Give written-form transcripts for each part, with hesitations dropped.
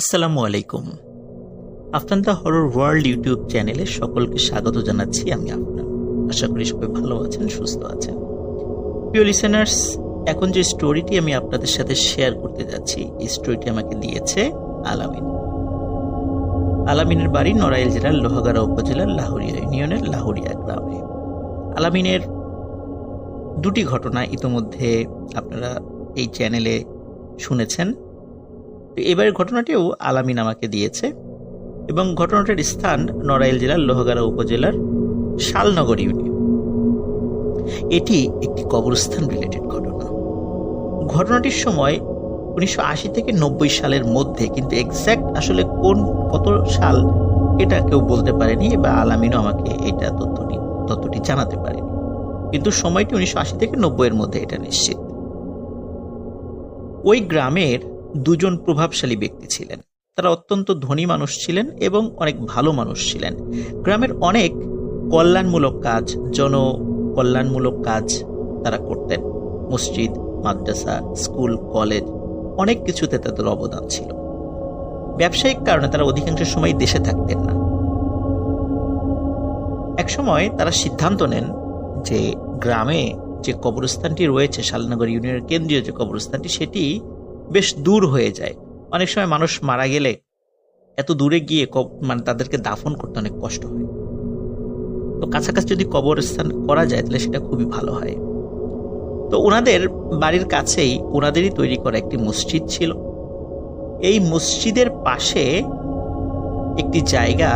আসসালামু আলাইকুম। আফটান the horror world YouTube চ্যানেলে সকলকে স্বাগত জানাচ্ছি। আমি আফটান। আশা করি সবাই ভালো আছেন, সুস্থ আছেন। প্রিয় লিসেনার্স, এখন যে স্টোরিটি আমি আপনাদের সাথে শেয়ার করতে যাচ্ছি, এই স্টোরিটি আমাকে দিয়েছে আলামিন। আলামিনের বাড়ি নড়াইল জেলার লোহাগাড়া উপজেলার লাহুরিয়া ইউনিয়নের লাহুরিয়া গ্রামে। আলামিনের দুটি ঘটনা ইতোমধ্যে আপনারা এই চ্যানেলে শুনেছেন। এবারের ঘটনাটিও আলামিন আমাকে দিয়েছে এবং ঘটনাটির স্থান নড়াইল জেলার লোহাগাড়া উপজেলার শালনগর ইউনিয়ন। এটি একটি কবরস্থান রিলেটেড ঘটনা। ঘটনাটির সময় 1980 থেকে 90 সালের মধ্যে, কিন্তু এক্স্যাক্ট আসলে কত সাল এটা কেউ বলতে পারেনি বা আলামিনও আমাকে এটা তথ্যটি জানাতে পারেনি, কিন্তু সময়টি 1980 থেকে 90 এর মধ্যে, এটা নিশ্চিত। ওই গ্রামের দুজন প্রভাবশালী ব্যক্তি ছিলেন। তারা অত্যন্ত ধনী মানুষ ছিলেন এবং অনেক ভালো মানুষ ছিলেন। গ্রামের অনেক কল্যাণমূলক কাজ, জনকল্যাণমূলক কাজ তারা করতেন। মসজিদ, মাদ্রাসা, স্কুল, কলেজ, অনেক কিছুতে তাদের অবদান ছিল। ব্যবসায়িক কারণে তারা অধিকাংশ সময় দেশে থাকতেন না। একসময় তারা সিদ্ধান্ত নেন যে গ্রামে যে কবরস্থানটি রয়েছে, শালনগর ইউনিয়নের কেন্দ্রীয় যে কবরস্থানটি, সেটি বেশ দূর হয়ে যায়। অনেক সময় মানুষ মারা গেলে এত দূরে গিয়ে তাদেরকে দাফন করতে অনেক কষ্ট হয়। তো কাছাকাছি যদি কবরস্থান করা যায় তাহলে সেটা খুবই ভালো হয়। তো ওনাদের বাড়ির কাছেই ওনাদেরই তৈরি করা একটি মসজিদ ছিল। এই মসজিদের পাশে একটি জায়গা,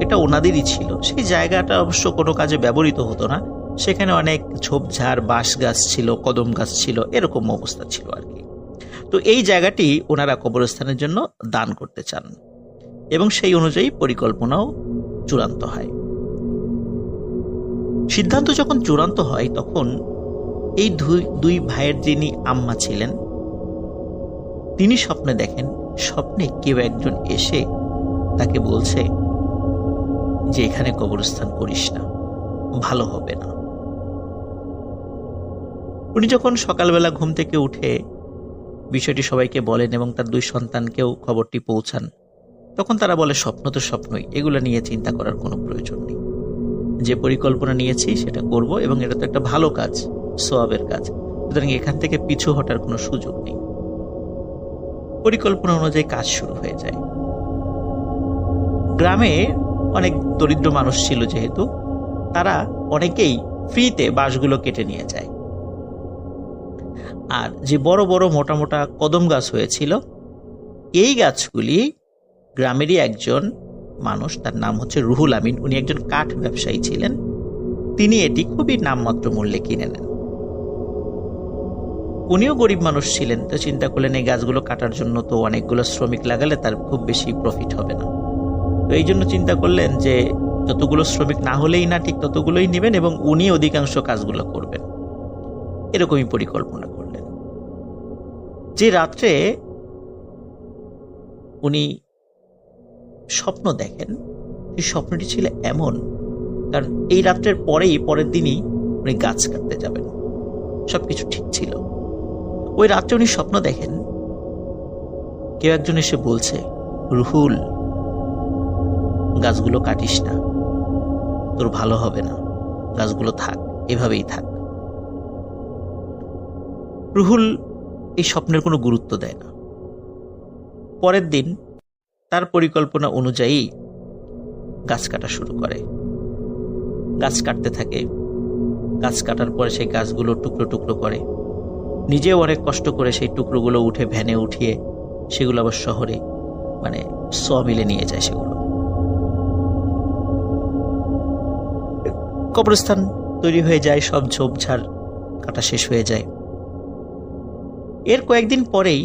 এটা ওনাদেরই ছিল। সেই জায়গাটা অবশ্য কোনো কাজে ব্যবহৃত হতো না। সেখানে অনেক ঝোপঝাড়, বাঁশ গাছ ছিল, কদম গাছ ছিল, এরকম অবস্থা ছিল আর কি। তো এই জায়গাটি ওনারা কবরস্থানের জন্য দান করতে চান এবং সেই অনুযায়ী পরিকল্পনাও চূড়ান্ত হয়। সিদ্ধান্ত যখন চূড়ান্ত হয় তখন এই দুই ভাইয়ের যিনি আম্মা ছিলেন, তিনি স্বপ্নে দেখেন, স্বপ্নে কেউ একজন এসে তাকে বলছে যে এখানে কবরস্থান করিস না, ভালো হবে না। উনি যখন সকালবেলা ঘুম থেকে উঠে বিষয়টি সবাইকে বলেন এবং তার দুই সন্তানকেও খবরটি পৌঁছান, তখন তারা বলে স্বপ্ন তো স্বপ্নই, এগুলো নিয়ে চিন্তা করার কোনো প্রয়োজন নেই। যে পরিকল্পনা নিয়েছি সেটা করব এবং এটা তো একটা ভালো কাজ, সওয়াবের কাজ, সুতরাং এখান থেকে পিছু হটার কোনো সুযোগ নেই। পরিকল্পনা অনুযায়ী কাজ শুরু হয়ে যায়। গ্রামে অনেক দরিদ্র মানুষ ছিল, যেহেতু তারা অনেকেই ফ্রিতে বাঁশগুলো কেটে নিয়ে যায়। আর যে বড় বড় মোটা মোটা কদম গাছ হয়েছিল, এই গাছগুলি গ্রামেরই একজন মানুষ, তার নাম হচ্ছে রুহুল আমিন, উনি একজন কাঠ ব্যবসায়ী ছিলেন। তিনি এটি খুবই নামমাত্র মূল্যে কিনে নেন। উনিও গরিব মানুষ ছিলেন, তো চিন্তা করলেন এই গাছগুলো কাটার জন্য তো অনেকগুলো শ্রমিক লাগালে তার খুব বেশি প্রফিট হবে না। তো এই জন্য চিন্তা করলেন যে যতগুলো শ্রমিক না হলেই না, ঠিক ততগুলোই নেবেন এবং উনি অধিকাংশ কাজগুলো করবেন। এরকমই পরিকল্পনা করলেন। যে রাত্রে উনি স্বপ্ন দেখেন, এই স্বপ্নটি ছিল এমন, কারণ এই রাত্রের পরের দিনই উনি গাছ কাটতে যাবেন, সবকিছু ঠিক ছিল। ওই রাত্রে উনি স্বপ্ন দেখেন কেউ একজন এসে বলছে, রুহুল, গাছগুলো কাটিস না, তোর ভালো হবে না, গাছগুলো থাক, এভাবেই থাক। রুহুল এই স্বপ্নের কোনো গুরুত্ব দেয় না। পরের দিন তার পরিকল্পনা অনুযায়ী গাছ কাটা শুরু করে। গাছ কাটতে থাকে। গাছ কাটার পরে সেই গাছগুলো টুকরো টুকরো করে, নিজেও অনেক কষ্ট করে সেই টুকরোগুলো উঠে ভ্যানে উঠিয়ে সেগুলো আবার শহরে সমিলে নিয়ে যায়। সেগুলো কবরস্থান তৈরি হয়ে যায়, সব ঝোপঝাড় কাটা শেষ হয়ে যায়। এর কয়েকদিন পরেই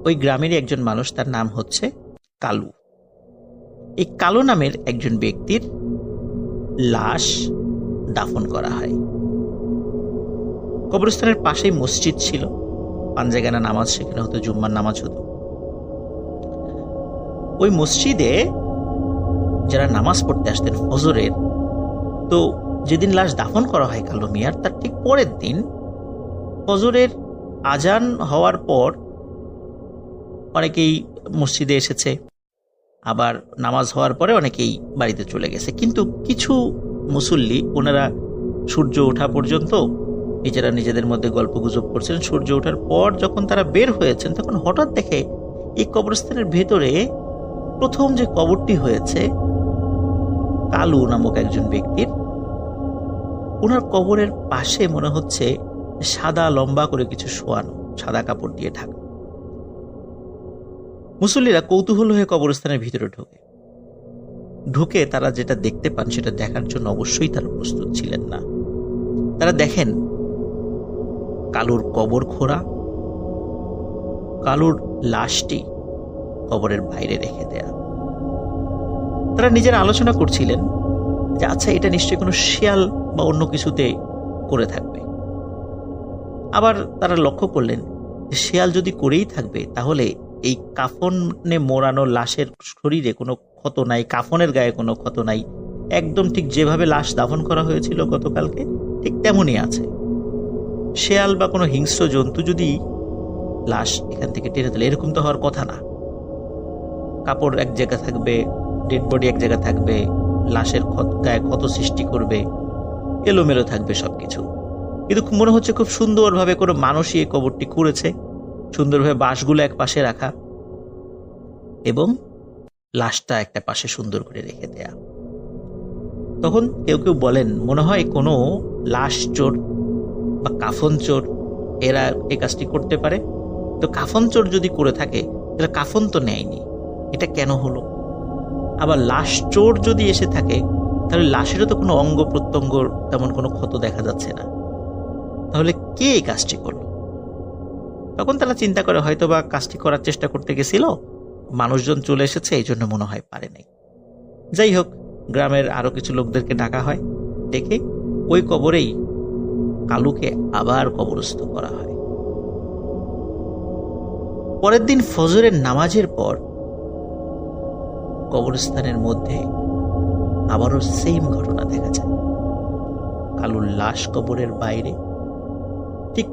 ওই গ্রামেরই একজন মানুষ, তার নাম হচ্ছে কালু, এই কালু নামের একজন ব্যক্তির লাশ দাফন করা হয়। কবরস্থানের পাশেই মসজিদ ছিল, পাঞ্জেগানা নামাজ সেখানে হতো, জুম্মার নামাজ হতো। ওই মসজিদে যারা নামাজ পড়তে আসতেন ফজরের, তো যেদিন লাশ দাফন করা হয় কালু মিয়ার, তার ঠিক পরের দিন ফজরের আজান হওয়ার পর অনেকেই মসজিদে এসেছে, আবার নামাজ হওয়ার পরে অনেকেই বাড়িতে চলে গেছে। কিন্তু কিছু মুসল্লি ওনারা সূর্য ওঠা পর্যন্ত নিজেরা নিজেদের মধ্যে গল্প গুজব করছেন। সূর্য ওঠার পর যখন তারা বের হয়েছেন তখন হঠাৎ দেখে এই কবরস্থানের ভেতরে প্রথম যে কবরটি হয়েছে কালু নামক একজন ব্যক্তির, ওনার কবরের পাশে মনে হচ্ছে সাদা লম্বা করে কিছু শোয়ানো, সাদা কাপড় দিয়ে ঢাকা। মুসল্লিরা কৌতূহল হয়ে কবরস্থানের ভিতরে ঢুকে তারা যেটা দেখতে পান সেটা দেখার জন্য অবশ্যই তারা প্রস্তুত ছিলেন না। তারা দেখেন কালুর কবর খোঁড়া, কালুর লাশটি কবরের বাইরে রেখে দেয়া। তারা নিজেরা আলোচনা করছিলেন যে আচ্ছা, এটা নিশ্চয়ই কোনো শিয়াল বা অন্য কিছুতে করে থাকবে। আবার তারা লক্ষ্য করলেন যে শিয়াল যদি করেই থাকবে তাহলে এই কাফনে মোড়ানো লাশের শরীরে কোনো ক্ষত নাই, কাফনের গায়ে কোনো ক্ষত নাই, একদম ঠিক যেভাবে লাশ দাফন করা হয়েছিল গতকালকে ঠিক তেমনই আছে। শেয়াল বা কোনো হিংস্র জন্তু যদি লাশ এখান থেকে টেনে তোলে, এরকম তো হওয়ার কথা না। কাপড় এক জায়গা থাকবে, ডেড বডি এক জায়গা থাকবে, লাশের গায়ে ক্ষত সৃষ্টি করবে, এলোমেলো থাকবে সবকিছু। কিন্তু মনে হচ্ছে খুব সুন্দরভাবে কোনো মানুষই এই কবরটি করেছে, সুন্দরভাবে বাঁশগুলো এক পাশে রাখা এবং লাশটা একটা পাশে সুন্দর করে রেখে দেয়া। তখন কেউ কেউ বলেন মনে হয় কোনো লাশ চোর বা কাফন চোর এরা এই কাজটি করতে পারে। তো কাফন চোর যদি করে থাকে তাহলে কাফন তো নেয়নি, এটা কেন হলো? আবার লাশ চোর যদি এসে থাকে তাহলে লাশেরও তো কোনো অঙ্গ প্রত্যঙ্গর তেমন কোনো ক্ষত দেখা যাচ্ছে না, তাহলে কে এই কাজটি করলো? তখন তারা চিন্তা করে হয়তো বা কাজটি করার চেষ্টা করতে গেছিল, মানুষজন চলে এসেছে, এই জন্য মনে হয় পারে নাই। যাই হোক, গ্রামের আরো কিছু লোকদেরকে ডাকা হয়, ডেকে ওই কবরেই কালুকে আবার কবরস্থ করা হয়। পরের দিন ফজরের নামাজের পর কবরস্থানের মধ্যে আবারও সেম ঘটনা দেখা যায়। কালুর লাশ কবরের বাইরে ঠিক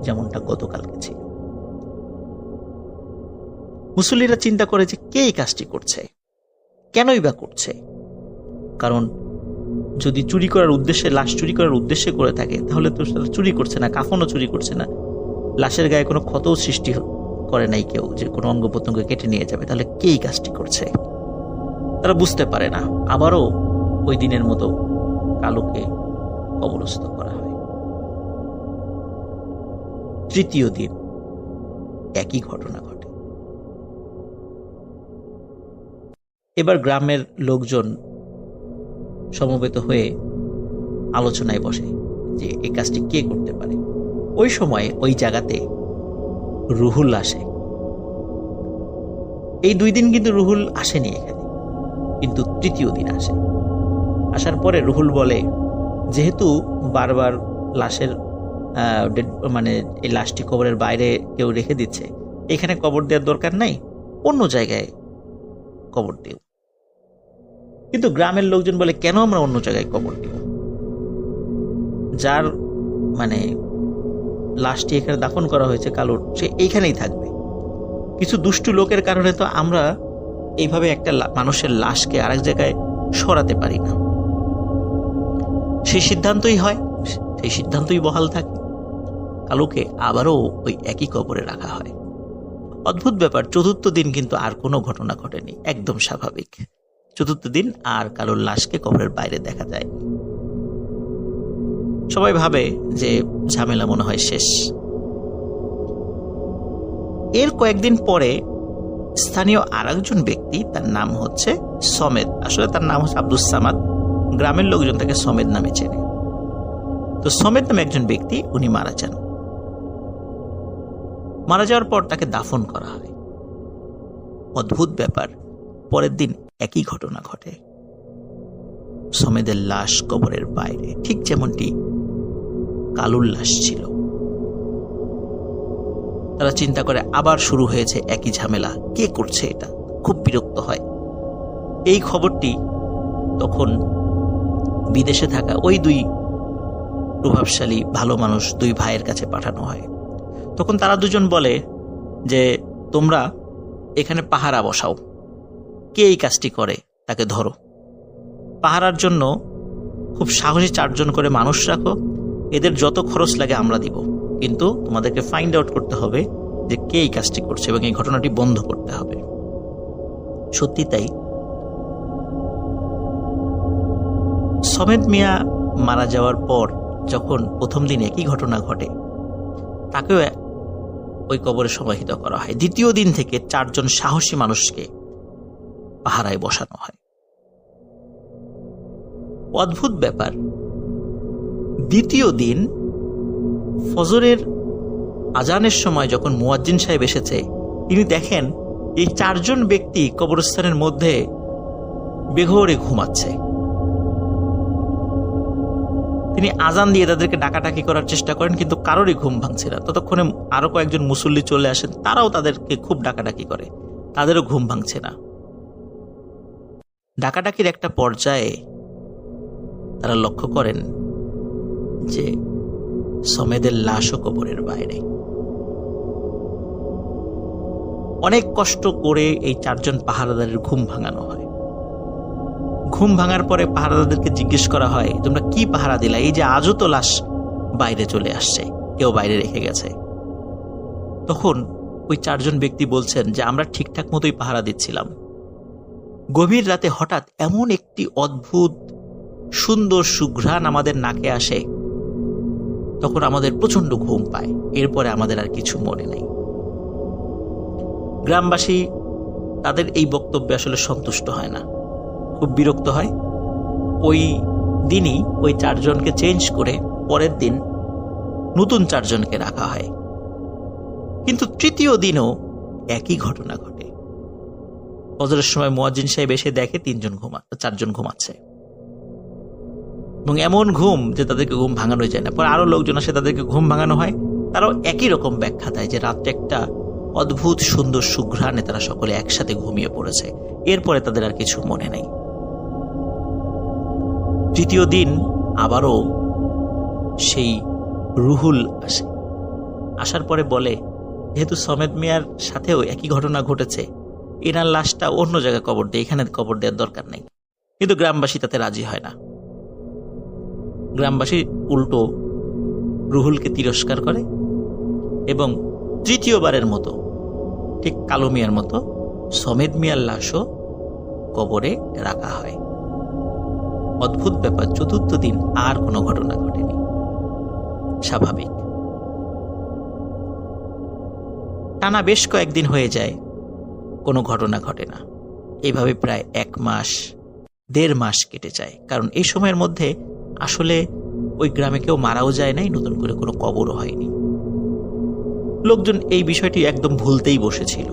যেমনটা গতকালকে ছিল। মুসল্লিরা চিন্তা করে যে কে এই কাজটি করছে, কেনই বা করছে? কারণ যদি চুরি করার উদ্দেশ্যে, লাশ চুরি করার উদ্দেশ্যে করে থাকে তাহলে তো চুরি করছে না, কাফনও চুরি করছে না, লাশের গায়ে কোনো ক্ষতও সৃষ্টি করে নাই কেউ যে কোনো অঙ্গ প্রত্যঙ্গ কেটে নিয়ে যাবে, তাহলে কে এই কাজটি করছে? তারা বুঝতে পারে না। আবারও ওই দিনের মতো কালুকে কবরস্থ করা হয়। তৃতীয় দিন একই ঘটনা ঘটে। এবার গ্রামের লোকজন সমবেত হয়ে আলোচনায় বসে যে এই কাজটি কে করতে পারে। ওই সময় ওই জায়গাতে রুহুল আসে। এই 2 দিন কিন্তু রুহুল আসেনি এখানে, কিন্তু তৃতীয় দিন আসে। আসার পরে রুহুল বলে, যেহেতু বারবার লাশের মানে এই লাশটি কবরের বাইরে কেউ রেখে দিচ্ছে, এখানে কবর দেওয়ার দরকার নাই, অন্য জায়গায় কবর দিও। কিন্তু গ্রামের লোকজন বলে, কেন আমরা অন্য জায়গায় কবর দিব? যার মানে লাশটি এখানে দাফন করা হয়েছে কালুর, সে এইখানেই থাকবে। কিছু দুষ্টু লোকের কারণে তো আমরা এইভাবে একটা মানুষের লাশকে আরেক জায়গায় সরাতে পারি না। সেই সিদ্ধান্তই হয়, সেই সিদ্ধান্তই বহাল থাকে। কালুকে আবারও ওই একই কবরে রাখা হয়। অদ্ভুত ব্যাপার, চতুর্থ দিন কিন্তু আর কোনো ঘটনা ঘটেনি, একদম স্বাভাবিক। চতুর্থ দিন আর কালুর লাশকে কবরের বাইরে দেখা যায়। সবাই ভাবে যে ঝামেলা মনে হয় শেষ। এর কয়েকদিন পরে স্থানীয় আরেকজন ব্যক্তি, তার নাম হচ্ছে সমেদ, আসলে তার নাম হচ্ছে আব্দুস সামাদ, গ্রামের লোকজন তাকে সমেদ নামে চেনে। তো সমেদ নামে একজন ব্যক্তি, উনি মারা যান। মারা যাওয়ার পর তাকে দাফন করা হয়। অদ্ভুত ব্যাপার, পরের দিন একই ঘটনা ঘটে। সমেদের লাশ কবরের বাইরে, ঠিক যেমনটি কালুর লাশ ছিল। তারা চিন্তা করে আবার শুরু হয়েছে একই ঝামেলা, কে করছে এটা? খুব বিরক্ত হয়। এই খবরটি তখন বিদেশে থাকা ওই 2 প্রভাবশালী ভালো মানুষ, 2 ভাইয়ের কাছে পাঠানো হয়। তখন তারা দুজন বলে যে তোমরা এখানে পাহারা বসাও, কে এই কাজটি করে তাকে ধরো। পাহারার জন্য খুব সাহসী 4 জন করে মানুষ রাখো, এদের যত খরচ লাগে আমরা দিব, কিন্তু তোমাদেরকে ফাইন্ড আউট করতে হবে যে কে এই কাজটি করছে এবং এই ঘটনাটি বন্ধ করতে হবে। সত্যি তাই, সমেদ মিয়া মারা যাওয়ার পর যখন প্রথম দিন একই ঘটনা ঘটে, তাকেও ওই কবরে সমাহিত করা হয়। দ্বিতীয় দিন থেকে 4 জন সাহসী মানুষকে পাহারায় বসানো হয়। অদ্ভুত ব্যাপার, দ্বিতীয় দিন ফজরের আজানের সময় যখন মুয়াজ্জিন সাহেব এসেছে, তিনি দেখেন এই 4 জন ব্যক্তি কবরস্থানের মধ্যে বেঘোরে ঘুমাচ্ছে। তিনি আজান দিয়ে তাদেরকে ডাকাডাকি করার চেষ্টা করেন, কিন্তু কারোরই ঘুম ভাঙছে না। ততক্ষণে আরো কয়েকজন মুসল্লি চলে আসেন, তারাও তাদেরকে খুব ডাকাডাকি করে, তাদেরও ঘুম ভাঙছে না। ডাকাডাকির একটা পর্যায়ে তারা লক্ষ্য করেন যে সমেদের লাশও কবরের বাইরে। অনেক কষ্ট করে এই 4 জন পাহারাদারের ঘুম ভাঙানো হয়। ঘুম ভাঙার পরে পাহারাদারদেরকে জিজ্ঞেস করা হয়, তোমরা কি পাহারা দিলা? এই যে আজও তো লাশ বাইরে চলে আসছে, কেউ বাইরে রেখে গেছে। তখন ওই 4 জন ব্যক্তি বলছেন যে আমরা ঠিকঠাক মতোই পাহারা দিচ্ছিলাম। গভীর রাতে হঠাৎ এমন একটি অদ্ভুত সুন্দর সুঘ্রাণ আমাদের নাকে আসে, তখন আমাদের প্রচন্ড ঘুম পায়। এরপরে আমাদের আর কিছু মনে নেই। গ্রামবাসী তাদের এই বক্তব্যে আসলে সন্তুষ্ট হয় না, খুব বিরক্ত হয়। ওই দিনই ওই 4 জনকে চেঞ্জ করে পরের দিন নতুন 4 জনকে রাখা হয়। কিন্তু তৃতীয় দিনও একই ঘটনা ঘটে। ফজরের সময় মুয়াজ্জিন সাহেব এসে দেখে 4 জন ঘুমাচ্ছে, এবং এমন ঘুম যে তাদেরকে ঘুম ভাঙানো যায় না। পরে আরো লোকজন আসে, তাদেরকে ঘুম ভাঙানো হয়। তারাও একই রকম ব্যাখ্যা দেয় যে রাত্রে একটা অদ্ভুত সুন্দর সুঘ্রাণে তারা সকলে একসাথে ঘুমিয়ে পড়েছে। এরপরে তাদের আর কিছু মনে নেই। তৃতীয় দিন আবারও সেই রুহুল আসে। আসার পরে বলে, যেহেতু সমেদ মিয়ার সাথেও একই ঘটনা ঘটেছে, এনার লাশটা অন্য জায়গায় কবর দেয়, এখানে কবর দেওয়ার দরকার নেই। কিন্তু গ্রামবাসী তাতে রাজি হয় না। গ্রামবাসী উল্টো রুহুলকে তিরস্কার করে এবং তৃতীয়বারের মতো, ঠিক কালো মিয়ার মতো, সমেদ মিয়ার লাশও কবরে রাখা হয়। অদ্ভুত ব্যাপার, চতুর্থ দিন আর কোনো ঘটনা ঘটেনি। স্বাভাবিক। টানা বেশ কয়েকদিন হয়ে যায়, কোনো ঘটনা ঘটে না। এইভাবে প্রায় 1 মাস 1.5 মাস কেটে যায়। কারণ এই সময়ের মধ্যে আসলে ওই গ্রামে কেউ মারাও যায় নাই, নতুন করে কোনো কবরও হয়নি। লোকজন এই বিষয়টি একদম ভুলতেই বসেছিল।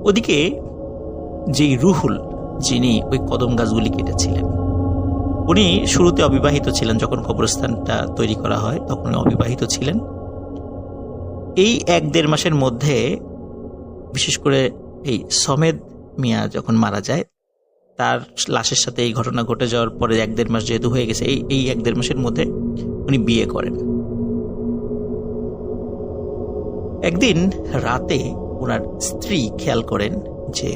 ওদিকে যেই রুহুল, যিনি ওই কদম গাছগুলি কেটেছিলেন, উনি শুরুতে অবিবাহিত ছিলেন। যখন কবরস্থানটা তৈরি করা হয় তখন অবিবাহিত ছিলেন। এই 1-1.5 মাসের মধ্যে, বিশেষ করে এই সমেদ মিয়া যখন মারা যায়, তার লাশের সাথে এই ঘটনা ঘটে যাওয়ার পরে 1-1.5 মাস যেহেতু হয়ে গেছে, এই 1-1.5 মাসের মধ্যে উনি বিয়ে করেন। একদিন রাতে ওনার স্ত্রী খেয়াল করেন যে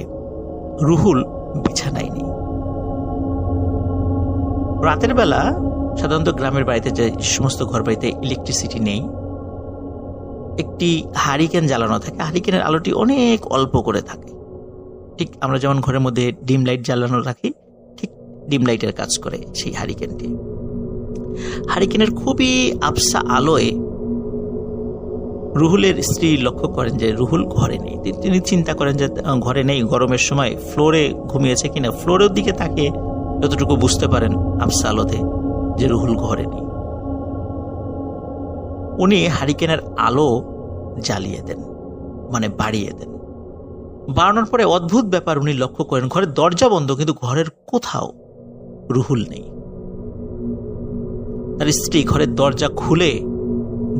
রুহুল বিছানায় নেই। রাতের বেলা সাধারণত গ্রামের বাড়িতে যে সমস্ত ঘর বাড়িতে ইলেকট্রিসিটি নেই, একটি হারিকেন জ্বালানো থাকে। হারিকেনের আলোটি অনেক অল্প করে থাকে, ঠিক আমরা যেমন ঘরের মধ্যে ডিম লাইট জ্বালানো রাখি, ঠিক ডিম লাইটের কাজ করে সেই হারিকেনটি। হারিকেনের খুবই আবসা আলোয় রুহুলের স্ত্রী লক্ষ্য করেন যে রুহুল ঘরে নেই। তিনি চিন্তা করেন যে ঘরে নেই, গরমের সময় ফ্লোরে ঘুমিয়েছে কিনা। ফ্লোরের দিকে তাকিয়ে যতটুকু বুঝতে পারেন আবসা আলোতে যে রুহুল ঘরে নেই। উনি হারিকেনের আলো জ্বালিয়ে দেন, মানে বাড়িয়ে দেন। বাড়ানোর পরে অদ্ভুত ব্যাপার উনি লক্ষ্য করেন, ঘরের দরজা বন্ধ, কিন্তু ঘরের কোথাও রুহুল নেই। তার স্ত্রী ঘরের দরজা খুলে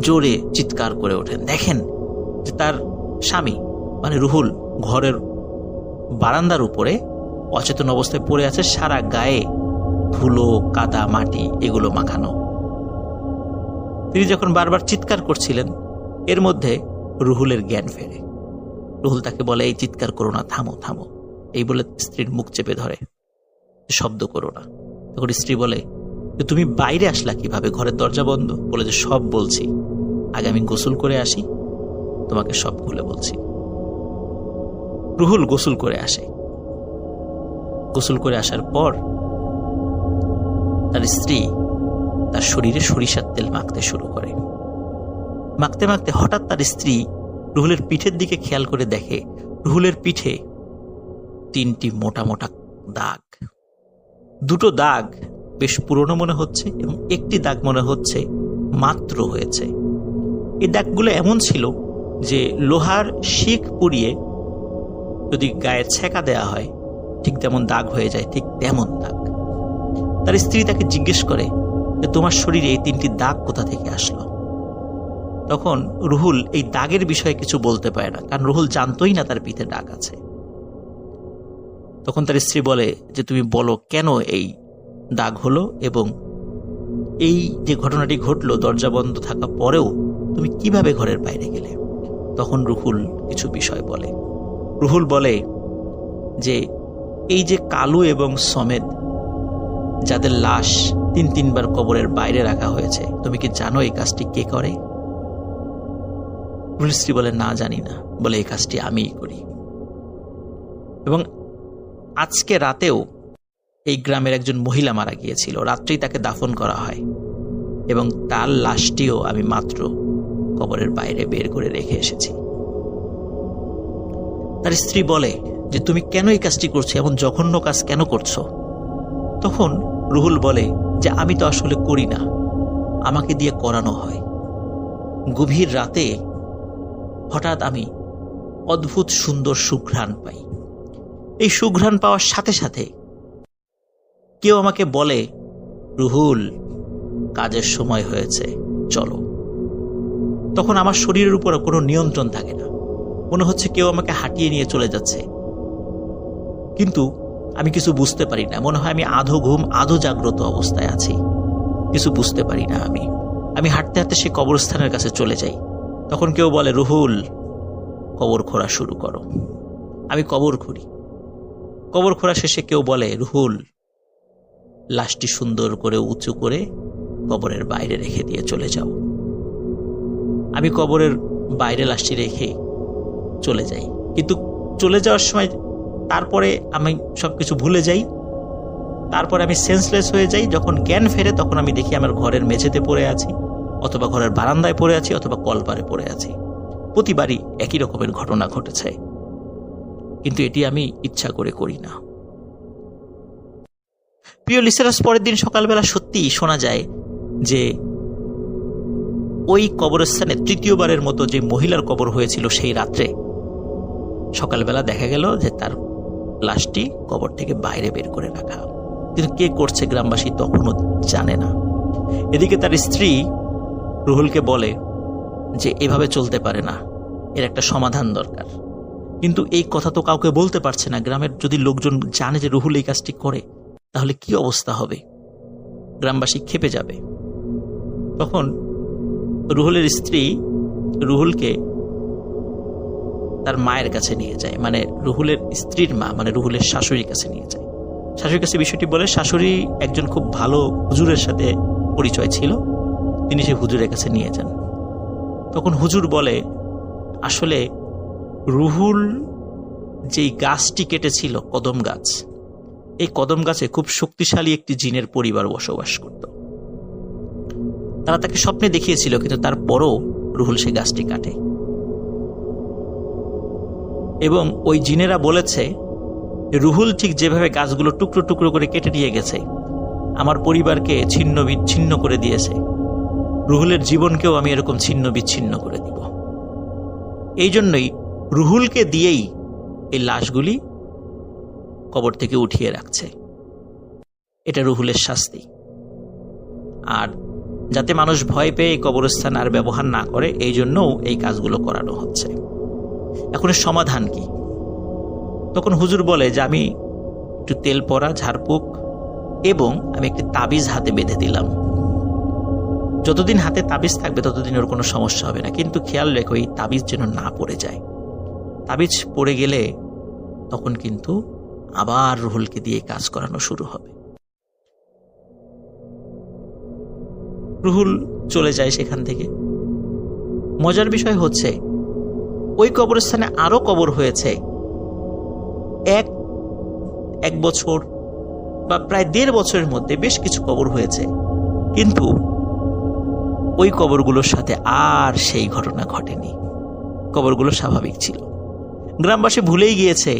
জোরে চিৎকার করে ওঠেন। দেখেন যে তার স্বামী মানে রুহুল ঘরের বারান্দার উপরে অচেতন অবস্থায় পড়ে আছে, সারা গায়ে ধুলো, কাদা, মাটি এগুলো মাখানো। তিনি যখন বারবার চিৎকার করছিলেন, এর মধ্যে রুহুলের জ্ঞান ফেরে। রুহুল তাকে বলে, এই চিৎকার করো না, থামো থামো। এই বলে স্ত্রীর মুখ চেপে ধরে, শব্দ করো না। তখন স্ত্রী বলে, তুমি বাইরে আসলা কিভাবে, ঘরের দরজা বন্ধ? বলে যে সব বলছি, আগে আমি গোসল করে আসি, তোমাকে সব খুলে বলছি। রুহুল গোসল করে আসে। গোসল করে আসার পর তার স্ত্রী তার শরীরে সরিষার তেল মাখতে শুরু করে। মাখতে মাখতে হঠাৎ তার স্ত্রী রুহুলের পিঠের দিকে খেয়াল করে দেখে রুহুলের পিঠে 3টি মোটা মোটা দাগ। 2টো দাগ বেশ পুরনো মনে হচ্ছে এবং একটি দাগ মনে হচ্ছে মাত্র হয়েছে। এই দাগগুলো এমন ছিল যে লোহার শিক পুড়িয়ে যদি গায়ে ছেঁকা দেয়া হয় ঠিক যেমন দাগ হয়ে যায়, ঠিক তেমন দাগ। তার স্ত্রী তাকে জিজ্ঞেস করে যে তোমার শরীরে এই 3টি দাগ কোথা থেকে আসলো? তখন রুহুল এই দাগের বিষয়ে কিছু বলতে পারে না, কারণ রুহুল জানতোই না তার পিঠে দাগ আছে। তখন তার স্ত্রী বলে যে তুমি বলো কেন এই দাগ হলো এবং এই যে ঘটনাটি ঘটলো দরজা বন্ধ থাকা পরেও তুমি কিভাবে ঘরের বাইরে গেলে? তখন রুহুল কিছু বিষয় বলে। রুহুল বলে যে এই যে কালু এবং সমেদ, যাদের লাশ 3-3বার কবরের বাইরে রাখা হয়েছে, তুমি কি জানো এই কাজটি কে করে? রুহুল স্ত্রী বলে, না জানি না। বলে, এই কাজটি আমিই করি এবং আজকে রাতেও এই গ্রামের একজন মহিলা মারা গিয়েছিল, রাত্রেই তাকে দাফন করা হয় এবং তার লাশটিও আমি মাত্র কবরের বাইরে বের করে রেখে এসেছি। তার স্ত্রী বলে যে তুমি কেন এই কাজটি করছো, এমন জঘন্য কাজ কেন করছো? তখন রুহুল বলে যে আমি তো আসলে করি না, আমাকে দিয়ে করানো হয়। গভীর রাতে হঠাৎ আমি অদ্ভুত সুন্দর সুঘ্রাণ পাই। এই সুঘ্রাণ পাওয়ার সাথে সাথে কেউ আমাকে বলে, রুহুল কাজের সময় হয়েছে, চলো। তখন আমার শরীরের উপর কোনো নিয়ন্ত্রণ থাকে না, মনে হচ্ছে কেউ আমাকে হাঁটিয়ে নিয়ে চলে যাচ্ছে, কিন্তু আমি কিছু বুঝতে পারি না। মনে হয় আমি আধো ঘুম আধো জাগ্রত অবস্থায় আছি, কিছু বুঝতে পারি না। আমি হাঁটতে হাঁটতে সে কবরস্থানের কাছে চলে যাই। তখন কেউ বলে, রুহুল কবর খোঁড়া শুরু করো। আমি কবর খুঁড়ি। কবর খোঁড়া শেষে কেউ বলে, রুহুল লাশটি সুন্দর করে উঁচু করে কবরের বাইরে রেখে দিয়ে চলে যাও। আমি কবরের বাইরে লাশটি রেখে চলে যাই, কিন্তু চলে যাওয়ার সময় তারপরে আমি সবকিছু ভুলে যাই। তারপরে আমি সেন্সলেস হয়ে যাই। যখন জ্ঞান ফেরে তখন আমি দেখি আমার ঘরের মেঝেতে পড়ে আছি, অথবা ঘরের বারান্দায় পড়ে আছি, অথবা কলপারে পড়ে আছি। প্রতিবারই একই রকমের ঘটনা ঘটেছে, কিন্তু এটি আমি ইচ্ছা করে করি না। প্রিয় লিসেনার্স, পরের দিন সকালবেলা সত্যিই শোনা যায় যে ওই কবরস্থানে 3য়বারের মতো যে মহিলার কবর হয়েছিল সেই রাত্রে সকালবেলা দেখা গেল যে তার লাশটি কবর থেকে বাইরে বের করে রাখা, কিন্তু কে করছে গ্রামবাসী তখনও জানে না। এদিকে তার স্ত্রী রুহুলকে বলে যে এভাবে চলতে পারে না, এর একটা সমাধান দরকার। কিন্তু এই কথা তো কাউকে বলতে পারছে না। গ্রামের যদি লোকজন জানে যে রুহুল এই কাজটি করে, তাহলে কি অবস্থা হবে? গ্রামবাসী ক্ষেপে যাবে। তখন রুহুলের স্ত্রী রুহুলকে তার মায়ের কাছে নিয়ে যায়, মানে রুহুলের স্ত্রীর মা, মানে রুহুলের শাশুড়ির কাছে নিয়ে যায়। শাশুড়ির কাছে বিষয়টি বলে। শাশুড়ি একজন খুব ভালো হুজুরের সাথে পরিচয় ছিল, তিনি সে হুজুরের কাছে নিয়ে যান। তখন হুজুর বলে, আসলে রুহুল যেই গাছটি কেটেছিল, কদম গাছ, এই কদম গাছে খুব শক্তিশালী একটি জিনের পরিবার বসবাস করত। তারা তাকে স্বপ্নে দেখিয়েছিল, কিন্তু তারপরও রুহুল সে গাছটি কাটে এবং ওই জিনেরা বলেছে রুহুল ঠিক যেভাবে গাছগুলো টুকরো টুকরো করে কেটে নিয়ে গেছে, আমার পরিবারকে ছিন্ন বিচ্ছিন্ন করে দিয়েছে, রুহুলের জীবনকেও আমি এরকম ছিন্ন বিচ্ছিন্ন করে দিব। এই জন্যই রুহুলকে দিয়েই এই লাশগুলি কবর থেকে উঠিয়ে রাখছে। এটা রুহুলের শাস্তি। আর যাতে মানুষ ভয় পেয়ে এই কবরস্থান আর ব্যবহার না করে, এই জন্যও এই কাজগুলো করানো হচ্ছে। এখন এর সমাধান কি? তখন হুজুর বলে যে আমি একটু তেল পড়া, ঝাড়ফুঁক এবং আমি একটি তাবিজ হাতে বেঁধে দিলাম। যতদিন হাতে তাবিজ থাকবে ততদিন ওর কোনো সমস্যা হবে না, কিন্তু খেয়াল রেখো এই তাবিজ যেন না পড়ে যায়। তাবিজ পড়ে গেলে তখন কিন্তু আবার রুহুলকে দিয়ে কাজ করানো শুরু হবে। রুহুল চলে যায় সেখান থেকে। মজার বিষয় হচ্ছে ওই কবরস্থানে আরো কবর হয়েছে, এক বছর বা প্রায় 1.5 বছরের মধ্যে বেশ কিছু কবর হয়েছে, কিন্তু ওই কবরগুলোর সাথে আর সেই ঘটনা ঘটেনি। কবরগুলো স্বাভাবিক ছিল। গ্রামবাসী ভুলেই গিয়েছে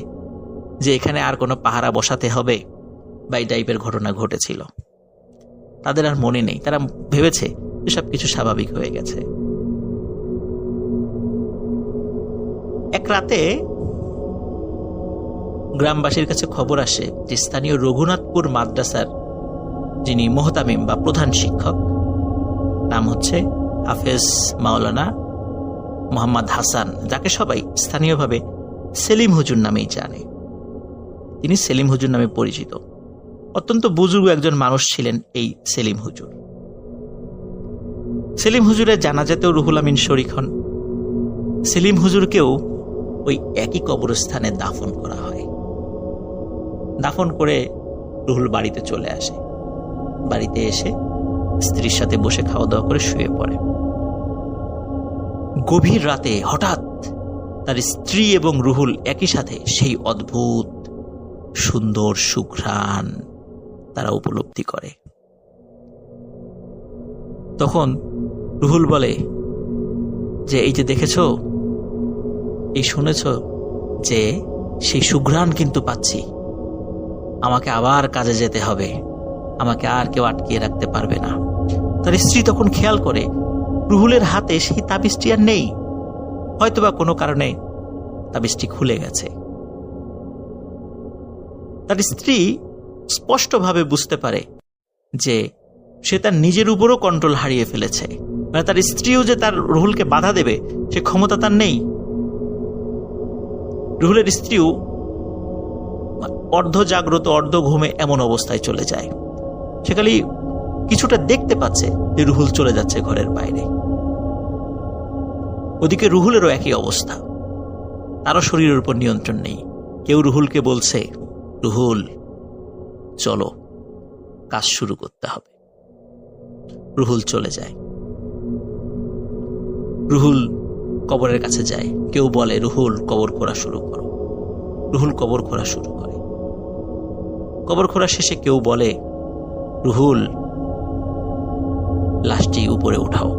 যে এখানে আর কোনো পাহারা বসাতে হবে বা এই টাইপের ঘটনা ঘটেছিল। তাদের আর মনে নেই, তারা ভেবেছে যে সবকিছু স্বাভাবিক হয়ে গেছে। এক রাতে গ্রামবাসীর কাছে খবর আসে যে স্থানীয় রঘুনাথপুর মাদ্রাসার যিনি মোহতামিম বা প্রধান শিক্ষক, নাম হচ্ছে হাফেজ মাওলানা মোহাম্মদ হাসান, যাকে সবাই স্থানীয়ভাবে সেলিম হুজুর নামেই জানে। তিনি সেলিম হুজুর নামে পরিচিত। অত্যন্ত বুজুর্গ একজন মানুষ ছিলেন এই সেলিম হুজুর। সেলিম হুজুরের জানাজাতেও রুহুল আমিন শরীক হন। সেলিম হুজুরকেও ওই একই কবরস্থানে দাফন করা হয়। দাফন করে রুহুল বাড়িতে চলে আসে। বাড়িতে এসে স্ত্রীর সাথে বসে খাওয়া দাওয়া করে শুয়ে পড়ে। গভীর রাতে হঠাৎ তার স্ত্রী এবং রুহুল একই সাথে সেই অদ্ভুত সুন্দর সুঘ্রাণ তারা উপলব্ধি করে। তখন রুহুল বলে যে এই যে দেখেছ, এই শুনেছ যে সেই সুঘ্রাণ কিন্তু পাচ্ছি, আমাকে আবার কাজে যেতে হবে, আমাকে আর কেউ আটকিয়ে রাখতে পারবে না। তার স্ত্রী তখন খেয়াল করে রুহুলের হাতে সেই তাবিজটি আর নেই, হয়তোবা কোনো কারণে তাবিজটি খুলে গেছে। তার স্ত্রী স্পষ্টভাবে বুঝতে পারে যে সে তার নিজের উপরও কন্ট্রোল হারিয়ে ফেলেছে। মানে তার স্ত্রীও যে তার রুহুলকে বাধা দেবে সে ক্ষমতা তার নেই। রুহুলের স্ত্রীও অর্ধ জাগ্রত অর্ধ ঘুমে এমন অবস্থায় চলে যায়। সে খালি কিছুটা দেখতে পাচ্ছে যে রুহুল চলে যাচ্ছে ঘরের বাইরে। ওদিকে রুহুলেরও একই অবস্থা, তারও শরীরের উপর নিয়ন্ত্রণ নেই। কেউ রুহুলকে বলছে, রুহুল চলো, কাজ শুরু করতে হবে। রুহুল চলে যায়। রুহুল কবরের কাছে যায়। কেউ বলে, রুহুল কবর খোঁড়া শুরু করো। রুহুল কবর খোঁড়া শুরু করে। কবর খোঁড়া শেষে কেউ বলে, রুহুল লাশটি উপরে উঠাও।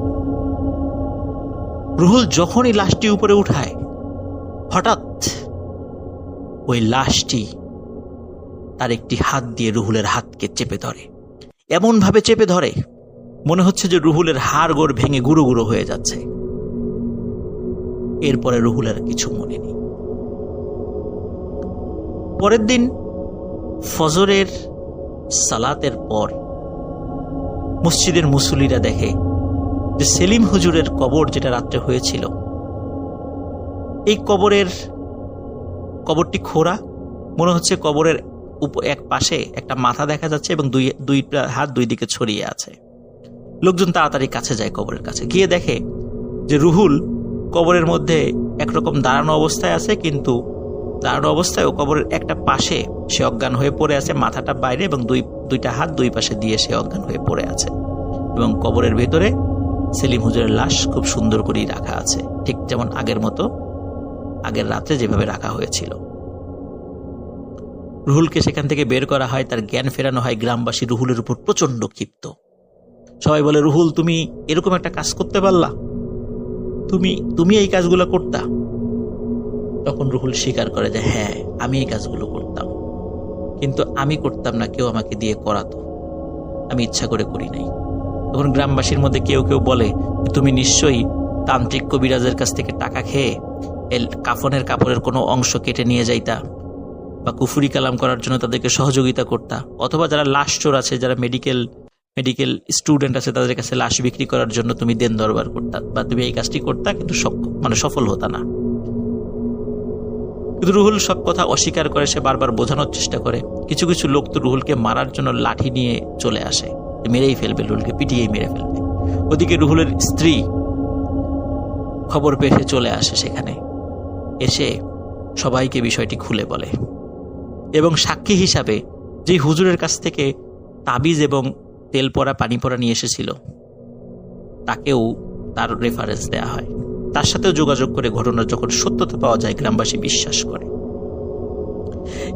রুহুল যখনই লাশটি উপরে উঠায়, হঠাৎ ওই লাশটি তার একটি হাত দিয়ে রুহুলের হাতকে চেপে ধরে। এমন ভাবে চেপে ধরে মনে হচ্ছে যে রুহুলের হাড় গোড় ভেঙে গুঁড়ো গুঁড়ো হয়ে যাচ্ছে। এরপরে রুহুলের কিছু মনে নেই। পরের দিন ফজরের সালাতের পর মসজিদের মুসল্লিরা দেখে যে সেলিম হুজুরের কবর যেটা রাত্রে হয়েছিল, এই কবরটি খোঁড়া। মনে হচ্ছে কবরের এক পাশে একটা মাথা দেখা যাচ্ছে এবং দুইটা হাত দুই দিকে ছড়িয়ে আছে। লোকজন তাড়াতাড়ি কাছে যায়, কবরের কাছে গিয়ে দেখে যে রুহুল কবরের মধ্যে একরকম দাঁড়ানো অবস্থায় আছে, কিন্তু দাঁড়ানো অবস্থায় ও কবরের একটা পাশে সে অজ্ঞান হয়ে পড়ে আছে, মাথাটা বাইরে এবং দুইটা হাত দুই পাশে দিয়ে সে অজ্ঞান হয়ে পড়ে আছে। এবং কবরের ভেতরে সেলিম হুজুরের লাশ খুব সুন্দর করেই রাখা আছে, ঠিক যেমন আগের মতো, আগের রাত্রে যেভাবে রাখা হয়েছিল। রুহুলকে সেখান থেকে বের করা হয়, তার জ্ঞান ফেরানো হয়। গ্রামবাসী রুহুলের উপর প্রচন্ড ক্ষিপ্ত। সবাই বলে, রুহুল তুমি এরকম একটা কাজ করতে পারলা, তুমি এই কাজগুলো করতা? তখন রুহুল স্বীকার করে যে হ্যাঁ, আমি এই কাজগুলো করতাম, কিন্তু আমি করতাম না, কেউ আমাকে দিয়ে করাতো, আমি ইচ্ছা করে করি নাই। তখন গ্রামবাসীর মধ্যে কেউ কেউ বলে, তুমি নিশ্চয়ই তান্ত্রিক কবিরাজের কাছ থেকে টাকা খেয়ে কাফনের কাপড়ের কোনো অংশ কেটে নিয়ে যাইতা, বা কুফুরি কালাম করার জন্য তাদেরকে সহযোগিতা করতা, অথবা যারা লাশ চোর আছে, যারা মেডিকেল স্টুডেন্ট আছে, তাদের কাছে লাশ বিক্রি করার জন্য তুমি দেন দরবার করতা, বা তুমি এই কাজটি করতা, কিন্তু সফল হতা না। কিন্তু রুহুল সব কথা অস্বীকার করে। সে বারবার বোঝানোর চেষ্টা করে। কিছু কিছু লোক তো রুহুলকে মারার জন্য লাঠি নিয়ে চলে আসে, মেরেই ফেলবে, রুহুলকে পিটিয়েই মেরে ফেলবে। ওদিকে রুহুলের স্ত্রী খবর পেয়ে চলে আসে সেখানে। এসে সবাইকে বিষয়টি খুলে বলে এবং সাক্ষী হিসাবে যে হুজুরের কাছ থেকে তাবিজ এবং তেল পরা পানি পরা নিয়ে এসেছিল তাকেও তার রেফারেন্স দেয়া হয়। তার সাথেও যোগাযোগ করে ঘটনার যখন সত্যতা পাওয়া যায় গ্রামবাসী বিশ্বাস করে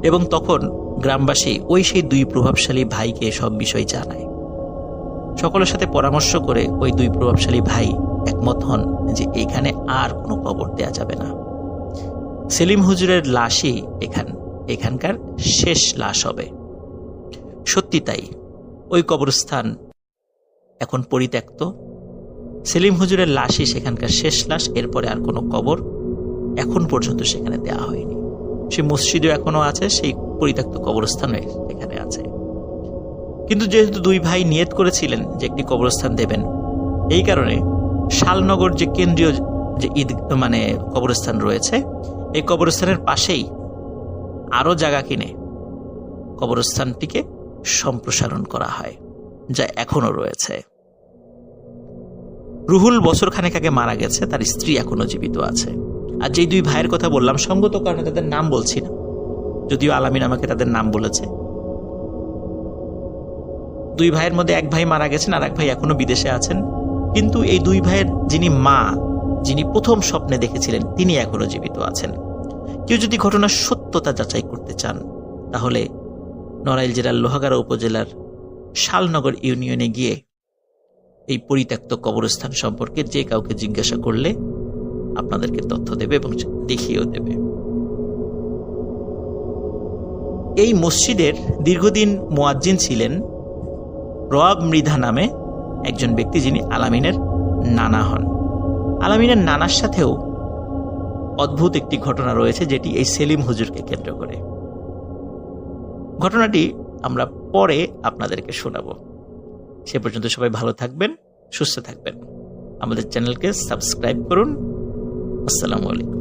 এবং তখন গ্রামবাসী ওই সেই দুই প্রভাবশালী ভাইকে সব বিষয় জানায়। সকলের সাথে পরামর্শ করে ওই দুই প্রভাবশালী ভাই একমত হন যে এখানে আর কোনো কবর দেয়া যাবে না। সেলিম হুজুরের লাশই এখানকার শেষ লাশ হবে। সত্যি তাই, ওই কবরস্থান এখন পরিত্যক্ত। সেলিম হুজুরের লাশই সেখানকার শেষ লাশ। এরপরে আর কোনো কবর এখন পর্যন্ত সেখানে দেয়া হয়নি। সেই মসজিদও এখনো আছে, সেই পরিত্যক্ত কবরস্থানে এখানে আছে। কিন্তু যেহেতু দুই ভাই নিয়ত করেছিলেন যে একটি কবরস্থান দেবেন, এই কারণে শালনগর যে কেন্দ্রীয় যে কবরস্থান রয়েছে, এই কবরস্থানের পাশেই আরো জায়গা কিনে কবরস্থানটিকে সম্প্রসারণ করা হয়, যা এখনো রয়েছে। রুহুল বছরখানেক আগে মারা গেছে, তার স্ত্রী এখনো জীবিত আছে। আর যেই দুই ভাইয়ের কথা বললাম, সঙ্গত কারণে তাদের নাম বলছি না, যদিও আলামিন আমাকে তাদের নাম বলেছে। দুই ভাইয়ের মধ্যে এক ভাই মারা গেছেন, আর এক ভাই এখনো বিদেশে আছেন। কিন্তু এই দুই ভাইয়ের যিনি প্রথম স্বপ্নে দেখেছিলেন, তিনি এখনো জীবিত আছেন। কেউ যদি ঘটনার সত্যতা যাচাই করতে চান, তাহলে নড়াইল জেলার লোহাগাড়া উপজেলার শালনগর ইউনিয়নে গিয়ে এই পরিত্যক্ত কবরস্থান সম্পর্কে যে কাউকে জিজ্ঞাসা করলে আপনাদেরকে তথ্য দেবে এবং দেখিয়েও দেবে। এই মসজিদের দীর্ঘদিন মুয়াজ্জিন ছিলেন রওয়াব মৃধা নামে একজন ব্যক্তি, যিনি আলামিনের নানা হন। আলামিনের নানার সাথেও অদ্ভুত একটি ঘটনা রয়েছে, যেটি এই সেলিম হুজুরকে কেন্দ্র করে। ঘটনাটি আমরা পরে আপনাদেরকে শোনাবো। সে পর্যন্ত সবাই ভালো থাকবেন, সুস্থ থাকবেন। আমাদের চ্যানেলকে সাবস্ক্রাইব করুন। আসসালামু আলাইকুম।